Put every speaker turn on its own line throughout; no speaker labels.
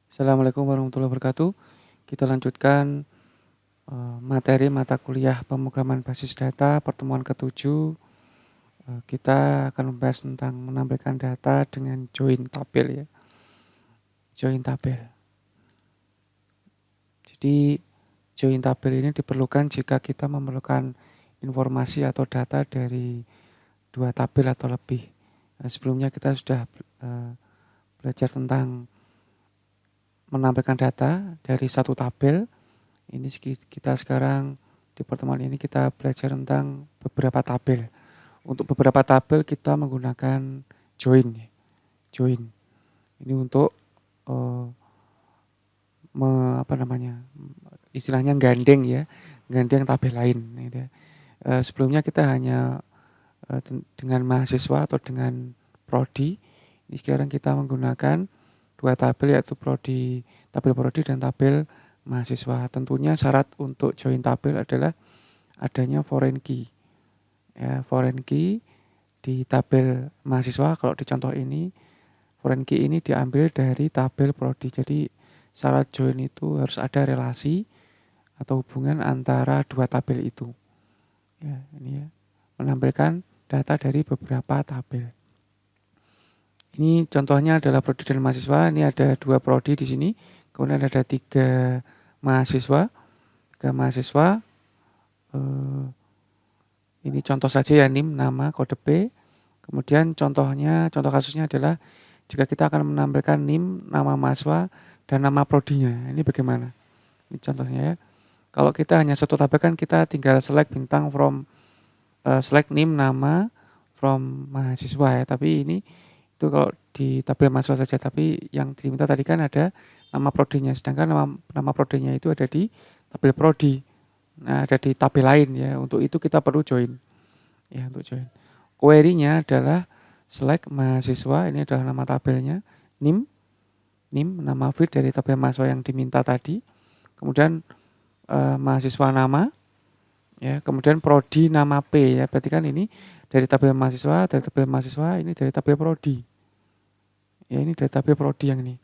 Assalamualaikum warahmatullahi wabarakatuh. Kita lanjutkan materi mata kuliah pemrograman basis data pertemuan ke-7. Kita akan membahas tentang menampilkan data dengan join tabel ya. Join tabel. Jadi join tabel ini diperlukan jika kita memerlukan informasi atau data dari dua tabel atau lebih. Sebelumnya kita sudah belajar tentang menampilkan data dari satu tabel. Ini kita sekarang di pertemuan ini kita belajar tentang beberapa tabel. Untuk beberapa tabel kita menggunakan join. Join. Ini untuk istilahnya gandeng ya, gandeng tabel lain. Gitu ya. Sebelumnya kita hanya dengan mahasiswa atau dengan prodi. Ini sekarang kita menggunakan dua tabel yaitu tabel prodi dan tabel mahasiswa. Tentunya syarat untuk join tabel adalah adanya foreign key. Ya, foreign key di tabel mahasiswa, kalau di contoh ini foreign key ini diambil dari tabel prodi. Jadi syarat join itu harus ada relasi atau hubungan antara dua tabel itu. Ya, ini ya, menampilkan data dari beberapa tabel. Ini contohnya adalah prodi dan mahasiswa. Ini ada dua prodi di sini. Kemudian ada tiga mahasiswa. Ini contoh saja ya, NIM, nama, kode P. Kemudian contoh kasusnya adalah jika kita akan menampilkan NIM, nama mahasiswa, dan nama prodinya. Ini bagaimana? Ini contohnya ya. Kalau kita hanya satu tabel kan kita tinggal select bintang from select NIM, nama, from mahasiswa ya. Tapi ini itu kalau di tabel mahasiswa saja. Tapi yang diminta tadi kan ada nama prodinya. Sedangkan nama prodinya itu ada di tabel prodi. Nah, ada di tabel lain ya. Untuk itu kita perlu join. Ya, untuk join. Query-nya adalah select mahasiswa, ini adalah nama tabelnya, NIM, nama field dari tabel mahasiswa yang diminta tadi. Kemudian mahasiswa nama, ya, kemudian prodi nama P ya. Berarti kan ini dari tabel mahasiswa, ini dari tabel prodi. Ya, ini dari tabel prodi yang ini.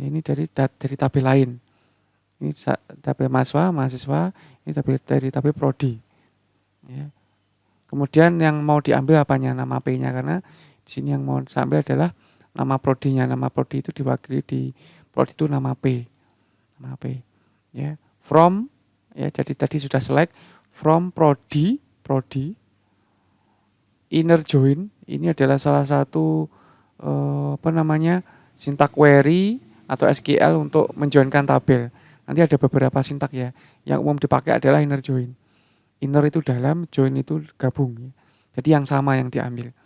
Ya, ini dari tabel lain. Ini tabel mahasiswa, ini dari tabel prodi. Ya. Kemudian yang mau diambil apanya? Nama P-nya, karena di sini yang mau diambil adalah nama prodinya. Nama prodi itu diwakili di prodi itu nama P. Nama P. Ya. From, ya, jadi tadi sudah select from prodi inner join. Ini adalah salah satu sintak query atau SQL untuk menjoinkan tabel. Nanti ada beberapa sintak ya. Yang umum dipakai adalah inner join. Inner itu dalam, join itu gabung. Jadi yang sama yang diambil.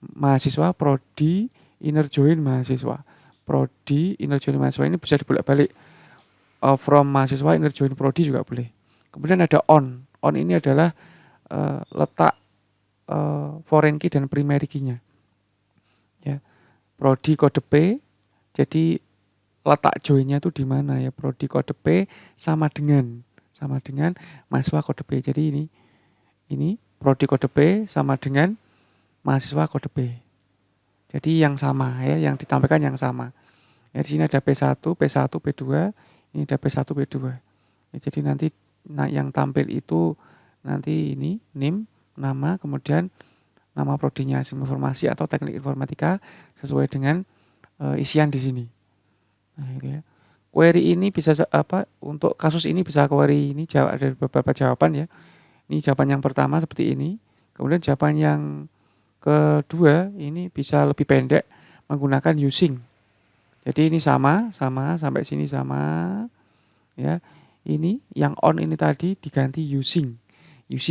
Mahasiswa, prodi, inner join mahasiswa. Prodi, inner join mahasiswa ini bisa dibolak-balik. From mahasiswa, inner join prodi juga boleh. Kemudian ada on. On ini adalah letak foreign key dan primary key-nya. Ya. Prodi kode P, jadi letak join-nya itu di mana ya? Prodi kode P sama dengan mahasiswa kode P. Jadi ini prodi kode P sama dengan mahasiswa kode P. Jadi yang sama ya, yang ditampilkan yang sama. Ya, di sini ada P1, P2, ini ada P1, P2. Ya, jadi nanti yang tampil itu nanti ini NIM, nama, kemudian nama prodinya, informasi atau teknik informatika sesuai dengan isian di sini. Nah, itu ya. Query ini bisa untuk kasus ini bisa query ini ada beberapa jawaban ya. Ini jawaban yang pertama seperti ini. Kemudian jawaban yang kedua ini bisa lebih pendek menggunakan using. Jadi ini sama sampai sini sama ya. Ini yang on ini tadi diganti using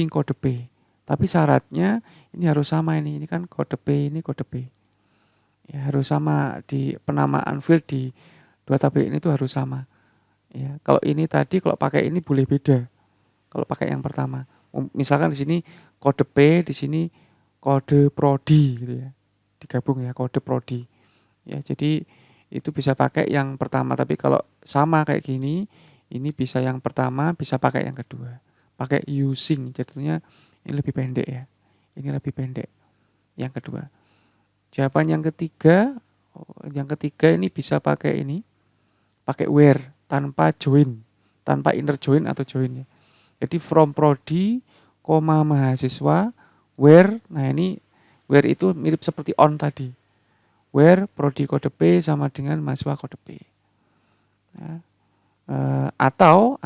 kode P. Tapi syaratnya ini harus sama ini kan kode P, ini kode P. Ya, harus sama di penamaan field di dua tabel ini tuh harus sama. Ya, kalau ini tadi kalau pakai ini boleh beda. Kalau pakai yang pertama, misalkan di sini kode P, di sini kode prodi gitu ya. Digabung ya, kode prodi. Ya, jadi itu bisa pakai yang pertama, tapi kalau sama kayak gini, ini bisa yang pertama, bisa pakai yang kedua. Pakai using, jadinya ini lebih pendek ya. Ini lebih pendek. Yang kedua. Jawaban yang ketiga ini bisa pakai ini. pakai where tanpa join, tanpa inner join atau join ya. Jadi from prodi, mahasiswa, where, nah ini where itu mirip seperti on tadi. Where prodi kode P sama dengan mahasiswa kode P. Nah, atau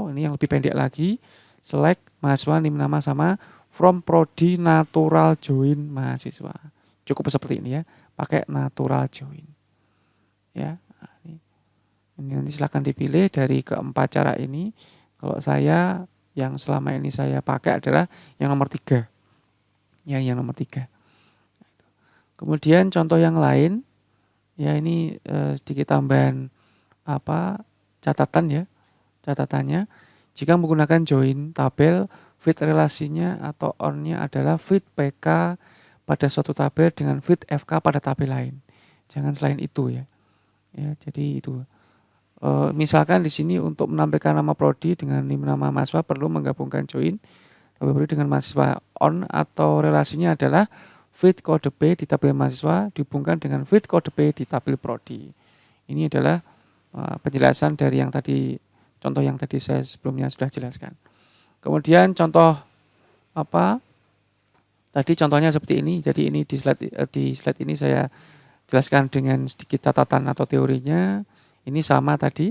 ini yang lebih pendek lagi, select mahasiswa nim nama sama from prodi natural join mahasiswa. Cukup seperti ini ya, pakai natural join. Ya, ini nanti silahkan dipilih dari keempat cara ini. Kalau saya yang selama ini saya pakai adalah yang nomor 3. Ya, yang nomor 3. Kemudian contoh yang lain, ya ini sedikit tambahan catatan ya. Catatannya, jika menggunakan join tabel, fit relasinya atau on-nya adalah fit PK pada suatu tabel dengan fit FK pada tabel lain. Jangan selain itu ya. Ya, jadi itu. Misalkan di sini untuk menampilkan nama prodi dengan nama mahasiswa perlu menggabungkan join tabel prodi dengan mahasiswa on atau relasinya adalah fit kode P di tabel mahasiswa dihubungkan dengan fit kode P di tabel prodi. Ini adalah penjelasan dari yang tadi, contoh yang tadi saya sebelumnya sudah jelaskan. Kemudian contoh tadi contohnya seperti ini. Jadi ini di slide ini saya jelaskan dengan sedikit catatan atau teorinya. Ini sama tadi,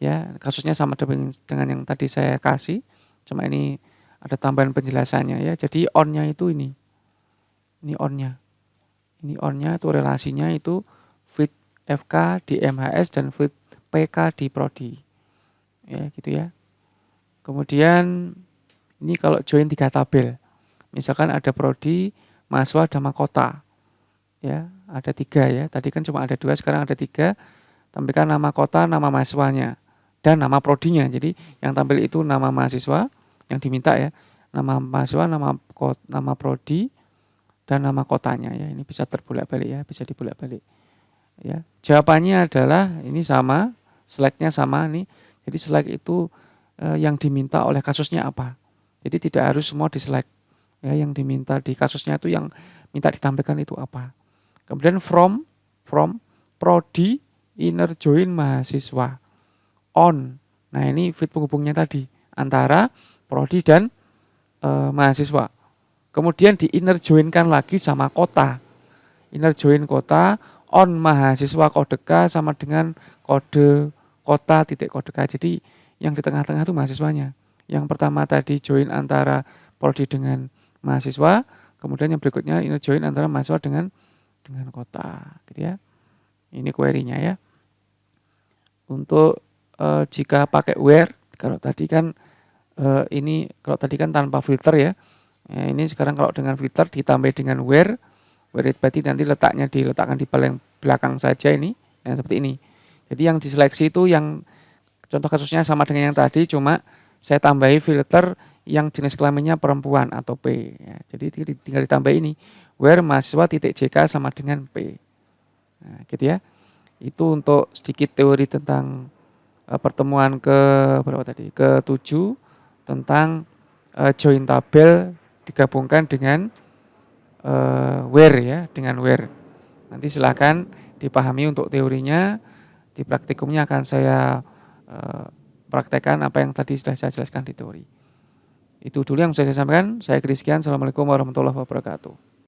ya kasusnya sama dengan yang tadi saya kasih, cuma ini ada tambahan penjelasannya ya. Jadi on-nya itu ini on-nya itu relasinya itu fit FK di MHS dan fit PK di prodi, ya gitu ya. Kemudian ini kalau join 3 tabel, misalkan ada prodi, mahasiswa, dan mahkota, ya ada 3 ya. Tadi kan cuma ada 2, sekarang ada 3. Tampilkan nama kota, nama mahasiswanya, dan nama prodinya. Jadi yang tampil itu nama mahasiswa yang diminta ya, nama mahasiswa, nama prodi, dan nama kotanya ya. Ini bisa terbolak-balik ya, bisa dibolak-balik. Ya, jawabannya adalah ini sama, select-nya sama nih. Jadi select itu yang diminta oleh kasusnya apa. Jadi tidak harus semua di-select. Ya, yang diminta di kasusnya itu yang minta ditampilkan itu apa. Kemudian from prodi inner join mahasiswa on. Nah, ini fit penghubungnya tadi antara prodi dan mahasiswa. Kemudian di inner join-kan lagi sama kota. Inner join kota on mahasiswa kode K sama dengan kode kota titik kode K. Jadi yang di tengah-tengah itu mahasiswanya. Yang pertama tadi join antara prodi dengan mahasiswa, kemudian yang berikutnya inner join antara mahasiswa dengan kota, gitu ya. Ini query-nya ya. Untuk jika pakai where, kalau tadi kan tanpa filter ya. Ini sekarang kalau dengan filter ditambah dengan where it berarti nanti diletakkan di paling belakang saja ini, yang seperti ini. Jadi yang diseleksi itu yang contoh kasusnya sama dengan yang tadi, cuma saya tambahi filter yang jenis kelaminnya perempuan atau P. Ya, jadi tinggal ditambah ini, where mahasiswa titik JK sama dengan P. Nah, gitu ya. Itu untuk sedikit teori tentang pertemuan ke-7 tentang join tabel digabungkan dengan where ya, dengan where. Nanti silakan dipahami untuk teorinya, di praktikumnya akan saya praktekkan apa yang tadi sudah saya jelaskan di teori. Itu dulu yang bisa saya sampaikan. Saya Christian. Assalamualaikum warahmatullahi wabarakatuh.